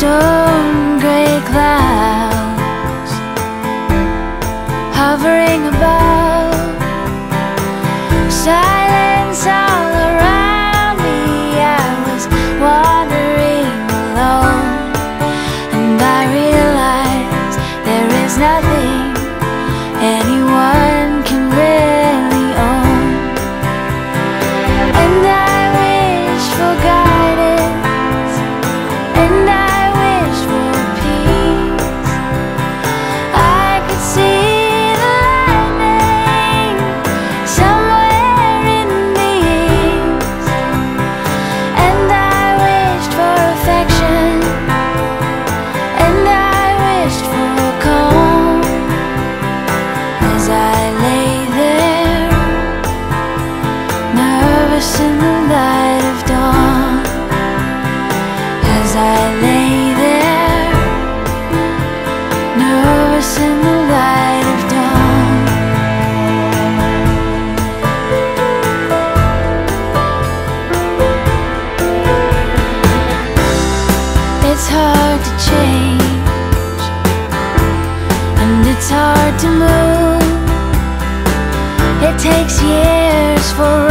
Stone gray clouds hovering above, silence all around me. I was wandering alone, and I realized there is nothing anyone can really own. And I wish for guidance, and I wish for peace. I could see the lightning somewhere in the east, and I wished for affection, and I wished for calm. As I lay there, nervous in the light of dawn. As I lay there, nervous in the light of dawn. It's hard to change, and it's hard to move. It takes years for